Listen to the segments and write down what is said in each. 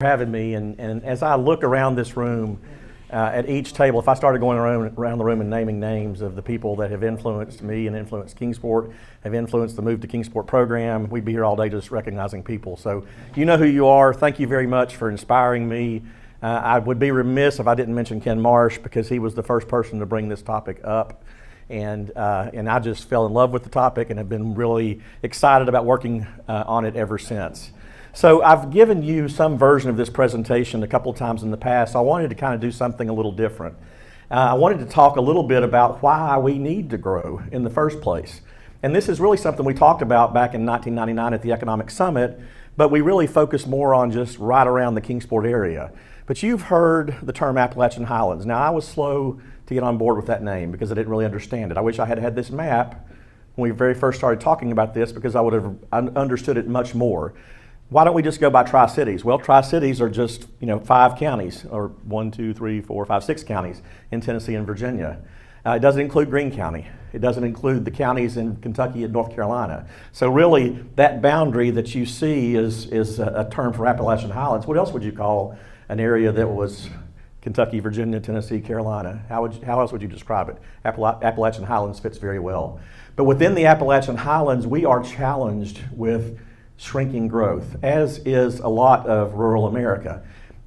Having me, and as I look around this room at each table, if I started going around the room and naming names of the people that have influenced me and influenced Kingsport, have influenced the Move to Kingsport program, we'd be here all day just recognizing people. So you know who you are. Thank you very much for inspiring me. I would be remiss if I didn't mention Ken Marsh, because he was the first person to bring this topic up. And I just fell in love with the topic and have been really excited about working on it ever since. So I've given you some version of this presentation a couple of times in the past. So I wanted to kind of do something a little different. I wanted to talk a little bit about why we need to grow in the first place. And this is really something we talked about back in 1999 at the Economic Summit, but we really focused more on just right around the Kingsport area. But you've heard the term Appalachian Highlands. Now, I was slow to get on board with that name because I didn't really understand it. I wish I had had this map when we very first started talking about this, because I would have understood it much more. Why don't we just go by Tri-Cities? Well, Tri-Cities are just 5 counties, or 1, 2, 3, 4, 5, 6 counties in Tennessee and Virginia. It doesn't include Greene County. It doesn't include the counties in Kentucky and North Carolina. So really, that boundary that you see is a term for Appalachian Highlands. What else would you call an area that was Kentucky, Virginia, Tennessee, Carolina? How else would you describe it? Appalachian Highlands fits very well. But within the Appalachian Highlands, we are challenged with shrinking growth, as is a lot of rural America.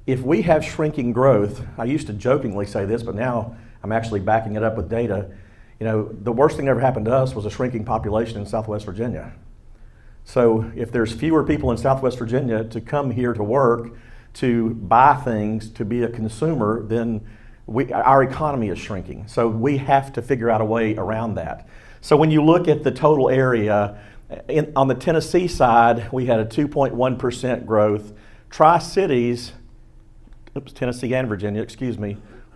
If we have shrinking growth, I used to jokingly say this, but now I'm actually backing it up with data. The worst thing that ever happened to us was a shrinking population in Southwest Virginia. So if there's fewer people in Southwest Virginia to come here to work, to buy things, to be a consumer, then our economy is shrinking. So we have to figure out a way around that. So when you look at the total area, on the Tennessee side, we had a 2.1% growth. Tri-Cities, Tennessee and Virginia,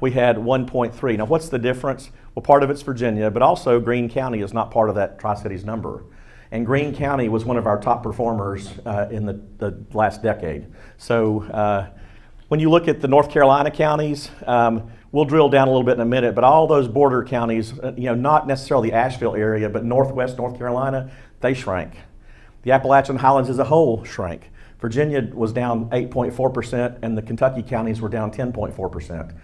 we had 1.3. Now, what's the difference? Well, part of it's Virginia, but also Greene County is not part of that Tri-Cities number. And Greene County was one of our top performers in the last decade. So when you look at the North Carolina counties, we'll drill down a little bit in a minute, but all those border counties, not necessarily the Asheville area, but northwest North Carolina, they shrank. The Appalachian Highlands as a whole shrank. Virginia was down 8.4%, and the Kentucky counties were down 10.4%.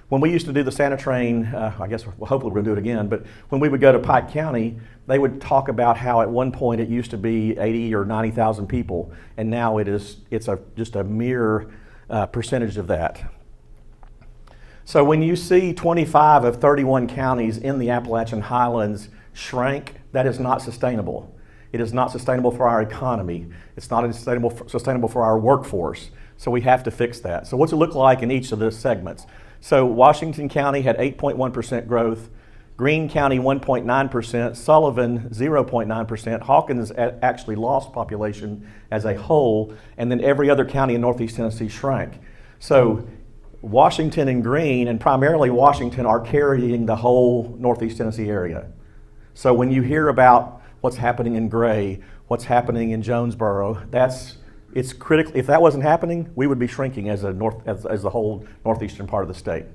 When we used to do the Santa Train, I guess hopefully we're going to do it again, but when we would go to Pike County, they would talk about how at one point it used to be 80 or 90,000 people, and now it's just a mere percentage of that. So when you see 25 of 31 counties in the Appalachian Highlands shrank, that is not sustainable. It is not sustainable for our economy. It's not sustainable for our workforce. So we have to fix that. So what's it look like in each of the segments? So Washington County had 8.1% growth, Greene County 1.9%, Sullivan 0.9%, Hawkins actually lost population as a whole, and then every other county in Northeast Tennessee shrank. So Washington and Greene, and primarily Washington, are carrying the whole Northeast Tennessee area. So when you hear about what's happening in Gray, what's happening in Jonesboro, it's critical. If that wasn't happening, we would be shrinking as the whole northeastern part of the state.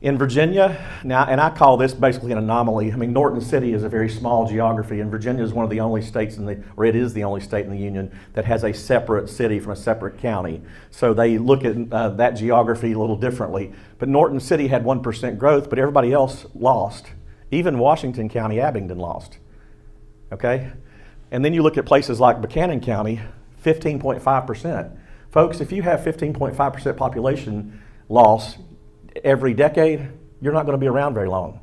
In Virginia, now, and I call this basically an anomaly. I mean, Norton City is a very small geography, and Virginia is one of the only states it is the only state in the Union that has a separate city from a separate county. So they look at that geography a little differently. But Norton City had 1% growth, but everybody else lost. Even Washington County, Abingdon lost. Okay? And then you look at places like Buchanan County, 15.5%. Folks, if you have 15.5% population loss every decade, you're not going to be around very long.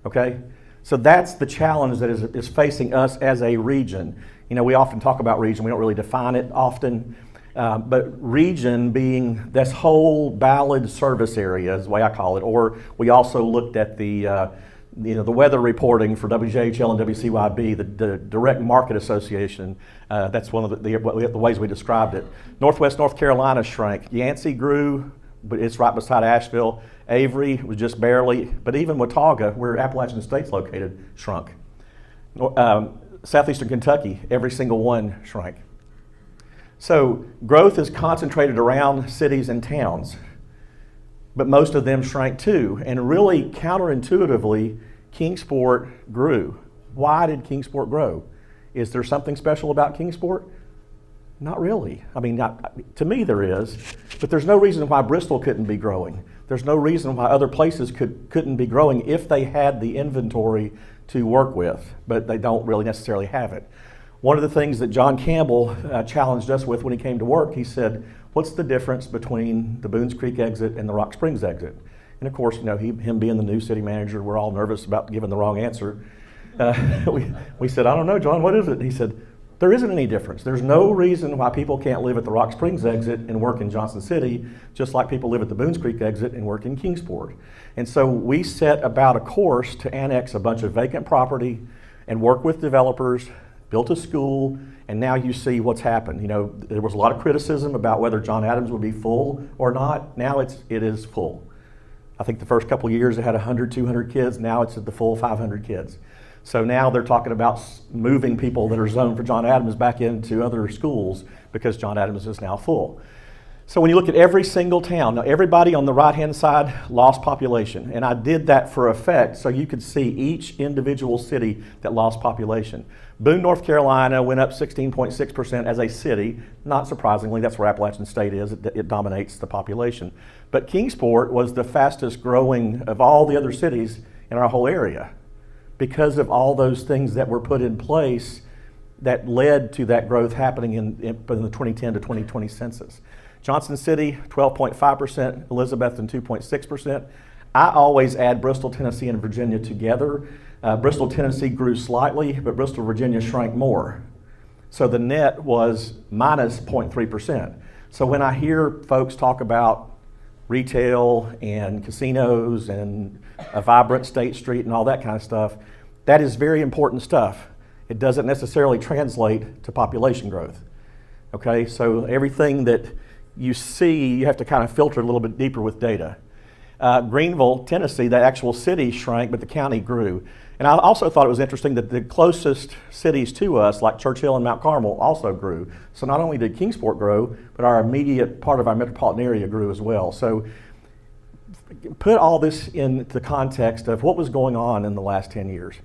Okay? So that's the challenge that is facing us as a region. We often talk about region, we don't really define it often, but region being this whole ballad service area is the way I call it. Or we also looked at the weather reporting for WJHL and WCYB, the Direct Market Association. That's one of the ways we described it. Northwest North Carolina shrank. Yancey grew, but it's right beside Asheville. Avery was just barely, but even Watauga, where Appalachian State's located, shrunk. Southeastern Kentucky, every single one shrank. So growth is concentrated around cities and towns, but most of them shrank too. And really counterintuitively, Kingsport grew. Why did Kingsport grow? Is there something special about Kingsport? Not really. I mean, to me there is, but there's no reason why Bristol couldn't be growing. There's no reason why other places couldn't be growing if they had the inventory to work with, but they don't really necessarily have it. One of the things that John Campbell challenged us with when he came to work, he said, what's the difference between the Boones Creek exit and the Rock Springs exit? And of course, him being the new city manager, we're all nervous about giving the wrong answer. We said, I don't know, John, what is it? He said, there isn't any difference. There's no reason why people can't live at the Rock Springs exit and work in Johnson City, just like people live at the Boones Creek exit and work in Kingsport. And so we set about a course to annex a bunch of vacant property and work with developers, built a school, and now you see what's happened. There was a lot of criticism about whether John Adams would be full or not. Now it is full. I think the first couple of years it had 100, 200 kids. Now it's at the full 500 kids. So now they're talking about moving people that are zoned for John Adams back into other schools because John Adams is now full. So when you look at every single town, now everybody on the right-hand side lost population. And I did that for effect so you could see each individual city that lost population. Boone, North Carolina went up 16.6% as a city. Not surprisingly, that's where Appalachian State is. It dominates the population. But Kingsport was the fastest growing of all the other cities in our whole area, because of all those things that were put in place that led to that growth happening in the 2010 to 2020 census. Johnson City, 12.5%, Elizabethton, 2.6%. I always add Bristol, Tennessee, and Virginia together. Bristol, Tennessee grew slightly, but Bristol, Virginia shrank more. So the net was minus 0.3%. So when I hear folks talk about retail and casinos and a vibrant State Street and all that kind of stuff, that is very important stuff. It doesn't necessarily translate to population growth. Okay, so everything that you see, you have to kind of filter a little bit deeper with data. Greenville, Tennessee, that actual city shrank, but the county grew. And I also thought it was interesting that the closest cities to us, like Churchill and Mount Carmel, also grew. So not only did Kingsport grow, but our immediate part of our metropolitan area grew as well. So put all this into the context of what was going on in the last 10 years.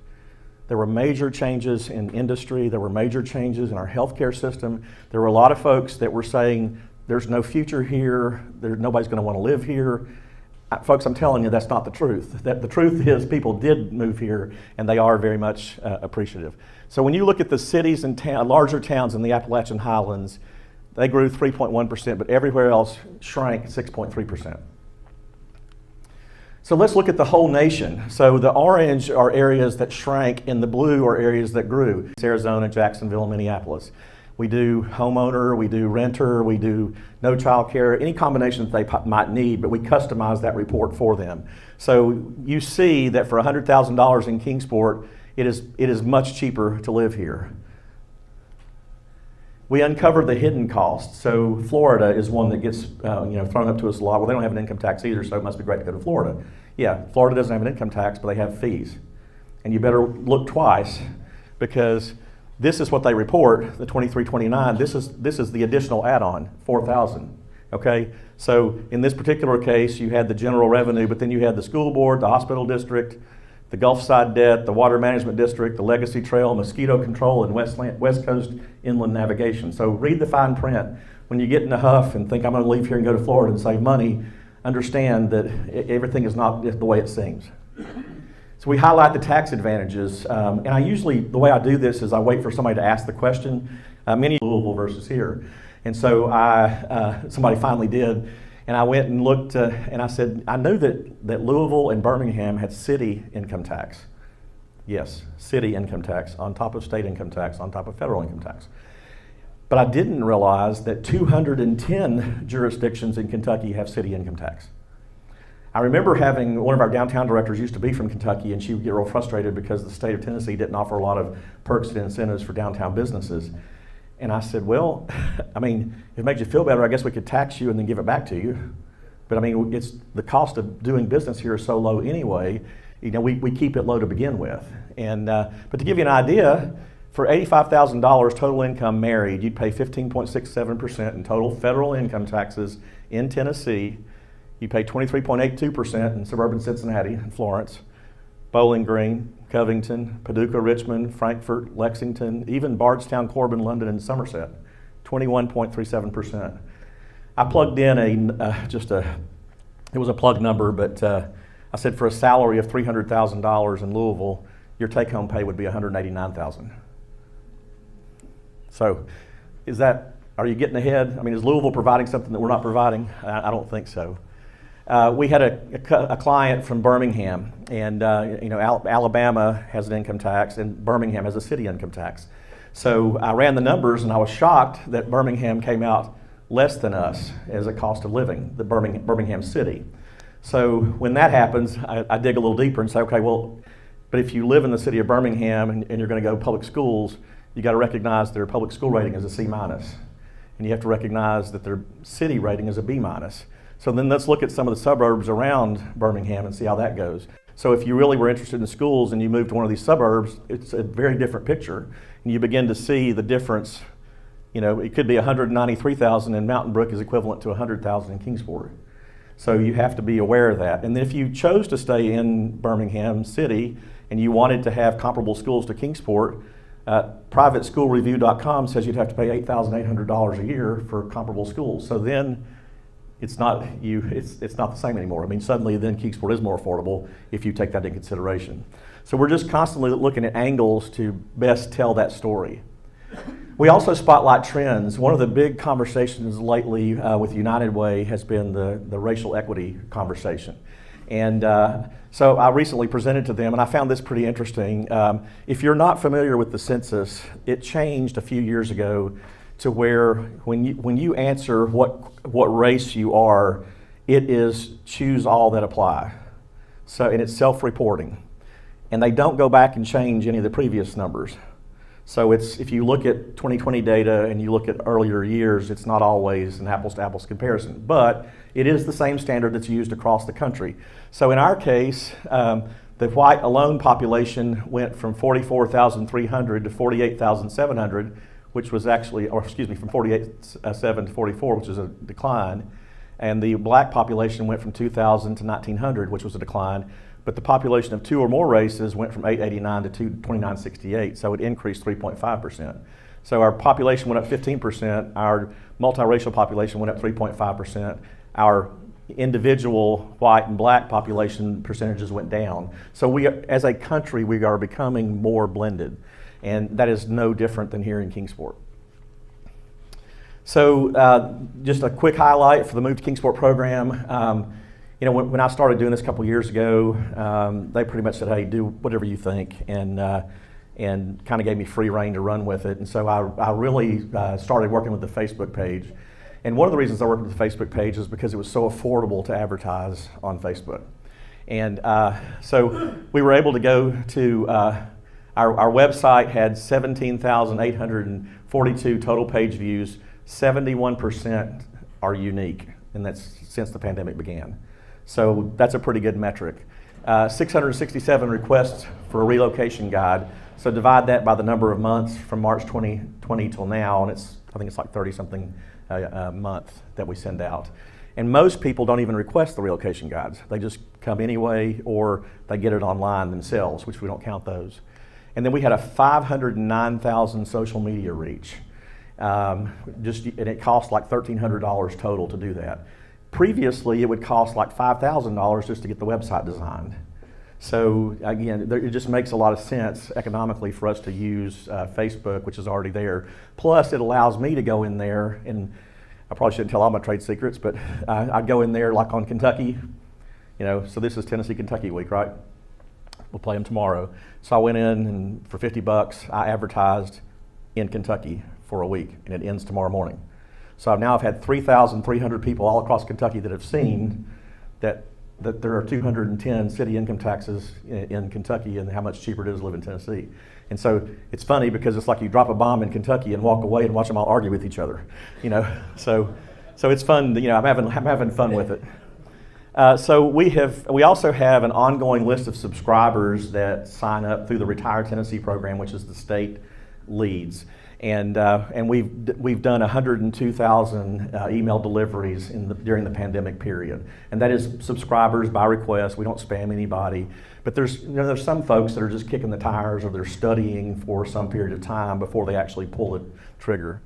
There were major changes in industry. There were major changes in our healthcare system. There were a lot of folks that were saying, there's no future here. Nobody's going to want to live here. Folks, I'm telling you, that's not the truth. The truth is people did move here, and they are very much appreciative. So when you look at the cities and larger towns in the Appalachian Highlands, they grew 3.1%, but everywhere else shrank 6.3%. So let's look at the whole nation. So the orange are areas that shrank, and the blue are areas that grew. It's Arizona, Jacksonville, Minneapolis. We do homeowner, we do renter, we do no child care, any combination that they might need, but we customize that report for them. So you see that for $100,000 in Kingsport, it is much cheaper to live here. We uncovered the hidden costs. So Florida is one that gets thrown up to us a lot. Well, they don't have an income tax either, so it must be great to go to Florida. Yeah, Florida doesn't have an income tax, but they have fees. And you better look twice, because this is what they report, the 2329. This is the additional add-on, $4,000. Okay, so in this particular case, you had the general revenue, but then you had the school board, the hospital district, the Gulf Side debt, the water management district, the legacy trail, mosquito control, and West Coast inland navigation. So read the fine print. When you get in a huff and think I'm going to leave here and go to Florida and save money, understand that everything is not the way it seems. So we highlight the tax advantages, and the way I do this is I wait for somebody to ask the question. Many Louisville versus here, and so somebody finally did, and I went and looked, and I said, I know that Louisville and Birmingham had city income tax. Yes, city income tax on top of state income tax on top of federal income tax. But I didn't realize that 210 jurisdictions in Kentucky have city income tax. I remember having one of our downtown directors used to be from Kentucky, and she would get real frustrated because the state of Tennessee didn't offer a lot of perks and incentives for downtown businesses. And I said, well, I mean, if it makes you feel better, I guess we could tax you and then give it back to you. But I mean, it's the cost of doing business here is so low anyway. We keep it low to begin with. And but to give you an idea, for $85,000 total income married, you'd pay 15.67% in total federal income taxes in Tennessee. You pay 23.82% in suburban Cincinnati and Florence, Bowling Green, Covington, Paducah, Richmond, Frankfort, Lexington, even Bardstown, Corbin, London, and Somerset. 21.37%. I plugged in it was a plug number, but I said for a salary of $300,000 in Louisville, your take-home pay would be $189,000. So, are you getting ahead? I mean, is Louisville providing something that we're not providing? I don't think so. We had a client from Birmingham, and Alabama has an income tax, and Birmingham has a city income tax. So I ran the numbers, and I was shocked that Birmingham came out less than us as a cost of living, the Birmingham city. So when that happens, I dig a little deeper and say, okay, well, but if you live in the city of Birmingham and you're going to go public schools, you got to recognize their public school rating is a C-, and you have to recognize that their city rating is a B-. So then let's look at some of the suburbs around Birmingham and see how that goes. So if you really were interested in schools and you moved to one of these suburbs, it's a very different picture. And you begin to see the difference. It could be 193,000 in Mountain Brook is equivalent to 100,000 in Kingsport. So you have to be aware of that. And then if you chose to stay in Birmingham City and you wanted to have comparable schools to Kingsport, privateschoolreview.com says you'd have to pay $8,800 a year for comparable schools. So then it's not the same anymore. I mean, suddenly then Kingsport is more affordable if you take that into consideration. So we're just constantly looking at angles to best tell that story. We also spotlight trends. One of the big conversations lately with United Way has been the racial equity conversation. And so I recently presented to them, and I found this pretty interesting. If you're not familiar with the census, it changed a few years ago to where when you answer what race you are, it is choose all that apply. So, and it's self-reporting. And they don't go back and change any of the previous numbers. So if you look at 2020 data and you look at earlier years, it's not always an apples to apples comparison, but it is the same standard that's used across the country. So in our case, the white alone population went from 44,300 to 48,700, which was actually, from 48,700 to 44, which is a decline. And the black population went from 2,000 to 1,900, which was a decline. But the population of two or more races went from 889 to 2968, so it increased 3.5%. So our population went up 15%, our multiracial population went up 3.5%, our individual white and black population percentages went down. So we, as a country, we are becoming more blended, and that is no different than here in Kingsport. So just a quick highlight for the Move to Kingsport program. When I started doing this a couple years ago, they pretty much said, hey, do whatever you think, and kind of gave me free rein to run with it. And so I really started working with the Facebook page. And one of the reasons I worked with the Facebook page is because it was so affordable to advertise on Facebook. And so we were able to go to, our website had 17,842 total page views. 71% are unique, and that's since the pandemic began. So that's a pretty good metric. 667 requests for a relocation guide. So divide that by the number of months from March 2020 till now, and I think it's like 30-something a month that we send out. And most people don't even request the relocation guides. They just come anyway, or they get it online themselves, which we don't count those. And then we had a 509,000 social media reach. And it cost like $1,300 total to do that. Previously, it would cost like $5,000 just to get the website designed. So again, it just makes a lot of sense economically for us to use Facebook, which is already there. Plus, it allows me to go in there, and I probably shouldn't tell all my trade secrets, but I'd go in there like on Kentucky, so this is Tennessee-Kentucky week, right? We'll play them tomorrow. So I went in, and for $50, I advertised in Kentucky for a week, and it ends tomorrow morning. So I've had 3,300 people all across Kentucky that have seen that there are 210 city income taxes in Kentucky and how much cheaper it is to live in Tennessee. And so it's funny because it's like you drop a bomb in Kentucky and walk away and watch them all argue with each other, So it's fun. I'm having fun with it. So we also have an ongoing list of subscribers that sign up through the Retire Tennessee program, which is the state leads. And we've done 102,000 email deliveries during the pandemic period, and that is subscribers by request. We don't spam anybody, but there's some folks that are just kicking the tires, or they're studying for some period of time before they actually pull the trigger.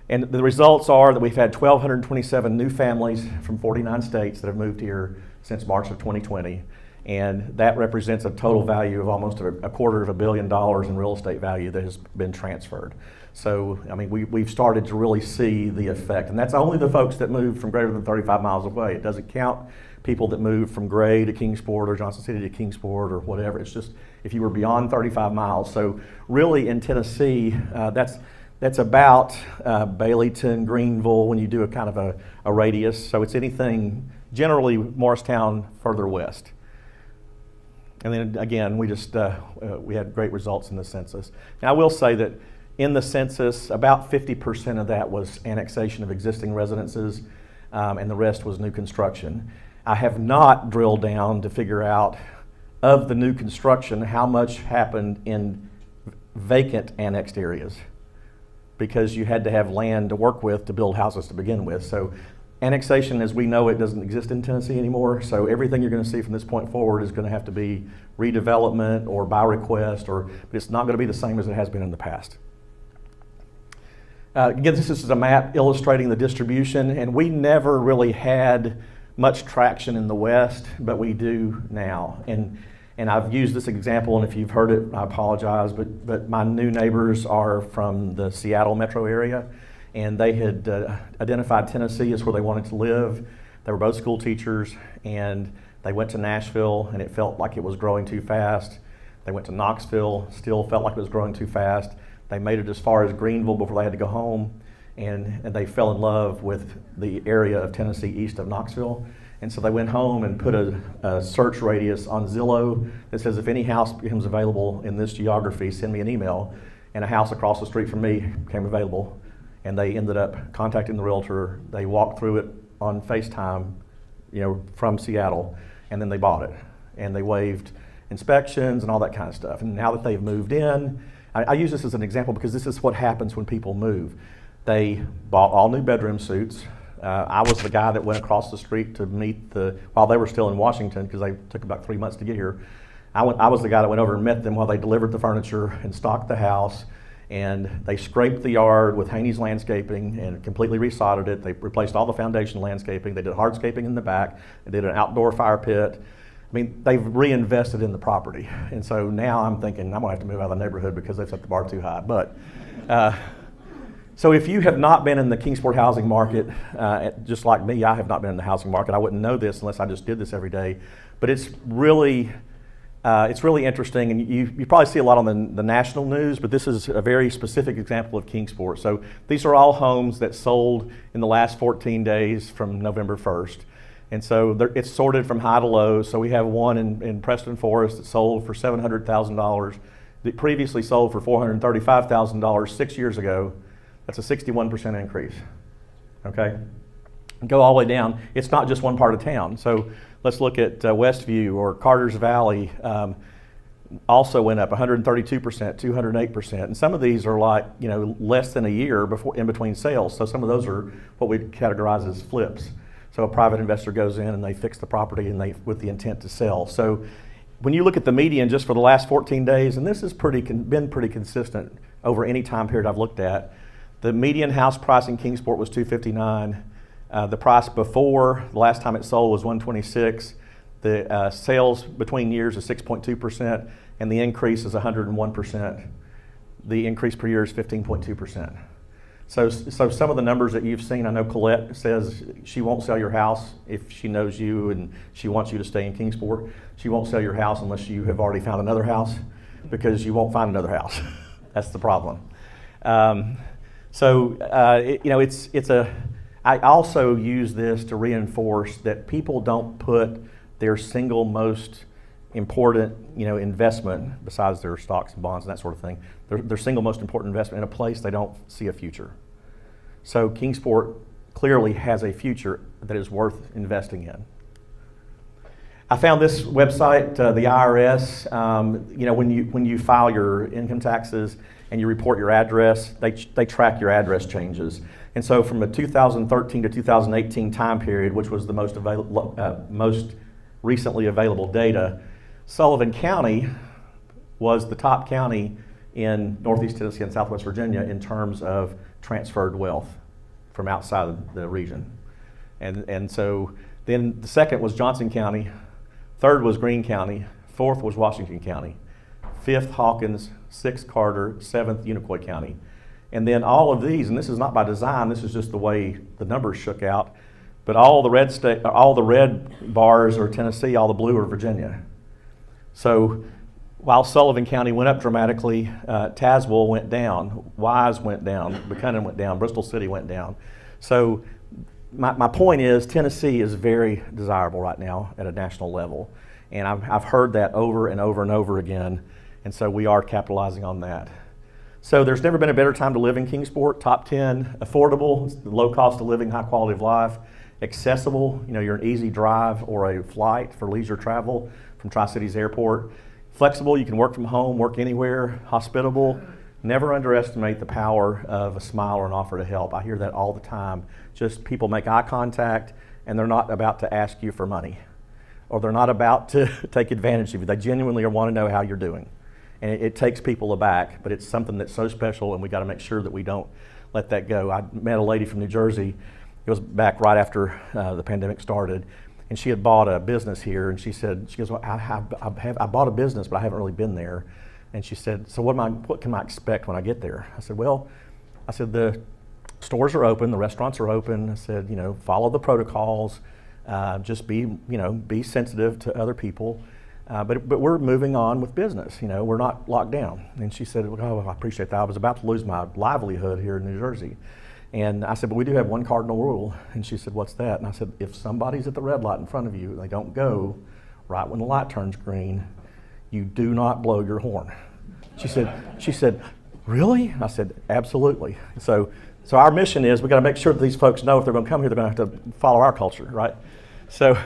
And the results are that we've had 1,227 new families from 49 states that have moved here since March of 2020. And that represents a total value of almost $250 million in real estate value that has been transferred. So, I mean, we've started to really see the effect. And that's only the folks that moved from greater than 35 miles away. It doesn't count people that moved from Gray to Kingsport or Johnson City to Kingsport or whatever. It's just if you were beyond 35 miles. So really in Tennessee, that's about Baileyton, Greenville, when you do a kind of a radius. So it's anything, generally Morristown further west. And then again, we had great results in the census. Now I will say that in the census, about 50% of that was annexation of existing residences, and the rest was new construction. I have not drilled down to figure out, of the new construction, how much happened in vacant annexed areas, because you had to have land to work with to build houses to begin with. So annexation, as we know it, doesn't exist in Tennessee anymore. So everything you're going to see from this point forward is going to have to be redevelopment or by request, but it's not going to be the same as it has been in the past. Again, this is a map illustrating the distribution, and we never really had much traction in the West, but we do now. And I've used this example, and if you've heard it, I apologize, but my new neighbors are from the Seattle metro area, and they had identified Tennessee as where they wanted to live. They were both school teachers, and they went to Nashville, and it felt like it was growing too fast. They went to Knoxville, still felt like it was growing too fast. They made it as far as Greenville before they had to go home, and they fell in love with the area of Tennessee east of Knoxville. And so they went home and put a search radius on Zillow that says if any house becomes available in this geography, send me an email. And a house across the street from me became available, and they ended up contacting the realtor. They walked through it on FaceTime, from Seattle, and then they bought it. And they waived inspections and all that kind of stuff. And now that they've moved in, I use this as an example because this is what happens when people move. They bought all new bedroom suites. I was the guy that went across the street to meet while they were still in Washington, because they took about 3 months to get here. I was the guy that went over and met them while they delivered the furniture and stocked the house. And they scraped the yard with Haney's landscaping and completely resodded it. They replaced all the foundation landscaping. They did hardscaping in the back. They did an outdoor fire pit. I mean, they've reinvested in the property. And so now I'm thinking I'm gonna have to move out of the neighborhood because they've set the bar too high. But so if you have not been in the Kingsport housing market, just like me, I have not been in the housing market. I wouldn't know this unless I just did this every day. But it's really interesting, and you probably see a lot on the national news, but this is a very specific example of Kingsport. So these are all homes that sold in the last 14 days from November 1st. And so it's sorted from high to low. So we have one in Preston Forest that sold for $700,000, that previously sold for $435,000 6 years ago. That's a 61% increase, okay? Go all the way down. It's not just one part of town. So let's look at Westview or Carter's Valley. Also went up 132%, 208%. And some of these are like, less than a year in between sales. So some of those are what we categorize as flips. So a private investor goes in and they fix the property with the intent to sell. So when you look at the median just for the last 14 days, and this has been pretty consistent over any time period I've looked at, the median house price in Kingsport was $259. The price before the last time it sold was $126. The sales between years is 6.2%, and the increase is 101%. The increase per year is 15.2%. So some of the numbers that you've seen, I know Colette says she won't sell your house if she knows you and she wants you to stay in Kingsport. She won't sell your house unless you have already found another house, because you won't find another house. That's the problem. I also use this to reinforce that people don't put their single most important, investment, besides their stocks and bonds and that sort of thing, their single most important investment in a place they don't see a future. So Kingsport clearly has a future that is worth investing in. I found this website, the IRS. When you file your income taxes and you report your address, they track your address changes. And so from a 2013 to 2018 time period, which was the most recently available data, Sullivan County was the top county in Northeast Tennessee and Southwest Virginia in terms of transferred wealth. from outside the region. And so then the second was Johnson County, third was Greene County, fourth was Washington County, fifth Hawkins, sixth Carter, seventh Unicoi County. And then all of these, and this is not by design, this is just the way the numbers shook out, but all the red bars are Tennessee, all the blue are Virginia. So while Sullivan County went up dramatically, Tazewell went down, Wise went down, Buchanan went down, Bristol City went down. So my point is Tennessee is very desirable right now at a national level. And I've heard that over and over and over again. And so we are capitalizing on that. So there's never been a better time to live in Kingsport. Top 10, affordable, low cost of living, high quality of life, accessible. You're an easy drive or a flight for leisure travel from Tri-Cities Airport. Flexible, you can work from home, work anywhere. Hospitable, never underestimate the power of a smile or an offer to help. I hear that all the time. Just people make eye contact and they're not about to ask you for money or they're not about to take advantage of you. They genuinely want to know how you're doing. And it takes people aback, but it's something that's so special and we got to make sure that we don't let that go. I met a lady from New Jersey. It was back right after the pandemic started, and she had bought a business here, and she goes, well, I bought a business, but I haven't really been there. And she said, so what can I expect when I get there? I said, the stores are open, the restaurants are open. I said, follow the protocols, just be sensitive to other people. But we're moving on with business. We're not locked down. And she said, oh, I appreciate that. I was about to lose my livelihood here in New Jersey. And I said, but we do have one cardinal rule. And she said, what's that? And I said, if somebody's at the red light in front of you and they don't go right when the light turns green, you do not blow your horn. She said, really? I said, absolutely. So our mission is we got to make sure that these folks know if they're going to come here, they're going to have to follow our culture, right? So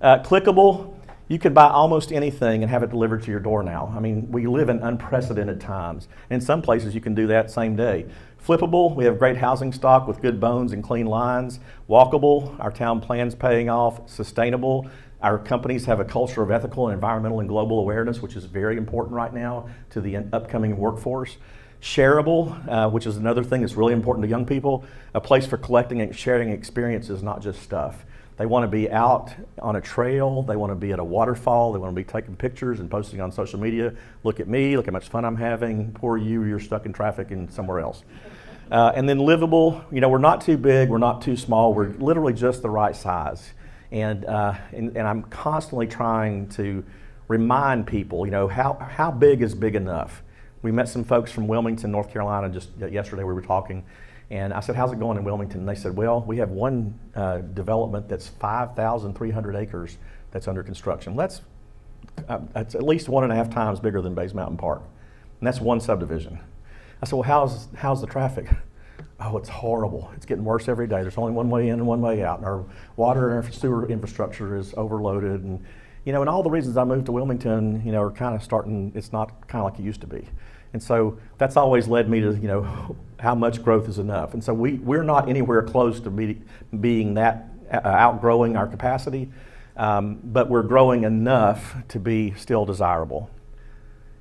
clickable. You can buy almost anything and have it delivered to your door now. I mean, we live in unprecedented times. In some places, you can do that same day. Flippable, we have great housing stock with good bones and clean lines. Walkable, our town plan's paying off. Sustainable, our companies have a culture of ethical and environmental and global awareness, which is very important right now to the upcoming workforce. Shareable, which is another thing that's really important to young people, a place for collecting and sharing experiences, not just stuff. They want to be out on a trail, they want to be at a waterfall, they want to be taking pictures and posting on social media. Look at me, look how much fun I'm having. Poor you, you're stuck in traffic and somewhere else. And then livable, we're not too big, we're not too small, we're literally just the right size. And I'm constantly trying to remind people, how big is big enough? We met some folks from Wilmington, North Carolina, just yesterday we were talking. And I said, how's it going in Wilmington? And they said, well, we have one development that's 5,300 acres that's under construction. That's at least 1.5 times bigger than Bays Mountain Park. And that's one subdivision. I said, well, how's the traffic? Oh, it's horrible. It's getting worse every day. There's only one way in and one way out. And our water and sewer infrastructure is overloaded. And, and all the reasons I moved to Wilmington, are kind of starting, it's not kind of like it used to be. And so that's always led me to, how much growth is enough. And so we're not anywhere close to being that outgrowing our capacity, but we're growing enough to be still desirable.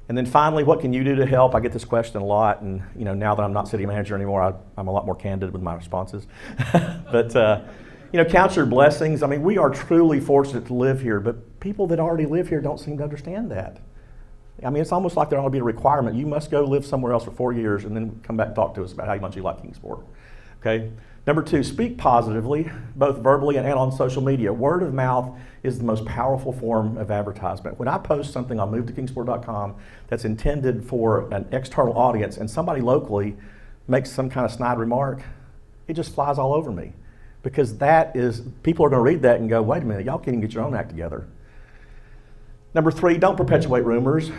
And then finally, what can you do to help? I get this question a lot, and now that I'm not city manager anymore, I'm a lot more candid with my responses. But count your blessings. I mean, we are truly fortunate to live here, but people that already live here don't seem to understand that. I mean, it's almost like there ought to be a requirement. You must go live somewhere else for 4 years and then come back and talk to us about how much you like Kingsport. Okay? Number 2, speak positively, both verbally and on social media. Word of mouth is the most powerful form of advertisement. When I post something on movetokingsport.com that's intended for an external audience and somebody locally makes some kind of snide remark, it just flies all over me. Because people are going to read that and go, wait a minute, y'all can't even get your own act together. Number 3, don't perpetuate rumors,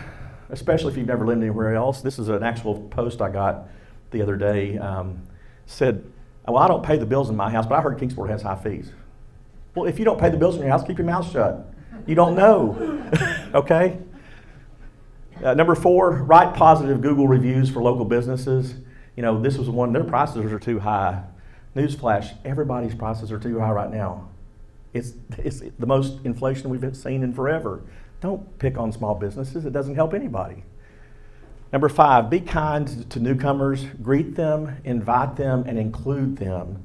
especially if you've never lived anywhere else. This is an actual post I got the other day. Said, well, I don't pay the bills in my house, but I heard Kingsport has high fees. Well, if you don't pay the bills in your house, keep your mouth shut. You don't know, okay? Number 4, write positive Google reviews for local businesses. This was one, their prices are too high. Newsflash, everybody's prices are too high right now. It's the most inflation we've seen in forever. Don't pick on small businesses. It doesn't help anybody. Number 5, be kind to newcomers. Greet them, invite them, and include them.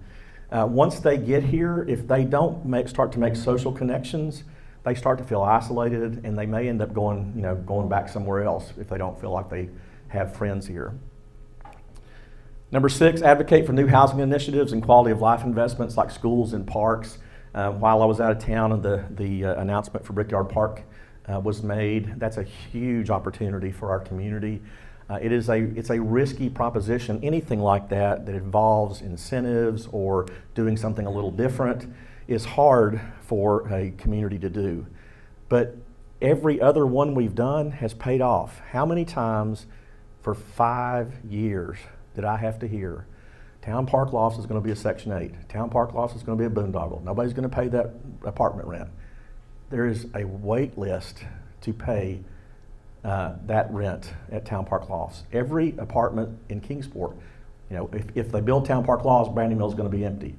Once they get here, if they don't start to make social connections, they start to feel isolated, and they may end up going back somewhere else if they don't feel like they have friends here. Number 6, advocate for new housing initiatives and quality of life investments like schools and parks. While I was out of town and the announcement for Brickyard Park was made, that's a huge opportunity for our community. It's a risky proposition. Anything like that involves incentives or doing something a little different is hard for a community to do. But every other one we've done has paid off. How many times for 5 years did I have to hear, Town Park Lofts is going to be a Section 8. Town Park Lofts is going to be a boondoggle. Nobody's going to pay that apartment rent. There is a wait list to pay that rent at Town Park Lofts. Every apartment in Kingsport, if they build Town Park Lofts, Brandy Mill's going to be empty.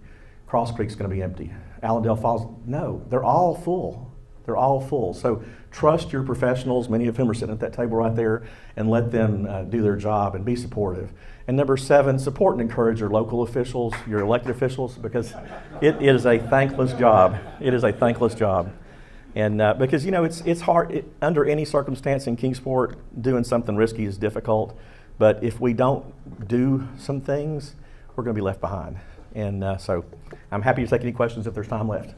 Cross Creek's going to be empty. Allendale Falls, no, they're all full. They're all full. So trust your professionals, many of whom are sitting at that table right there, and let them do their job and be supportive. And number 7, support and encourage your local officials, your elected officials, because it is a thankless job. It is a thankless job. And because, it's hard, under any circumstance in Kingsport, doing something risky is difficult. But if we don't do some things, we're going to be left behind. And so I'm happy to take any questions if there's time left.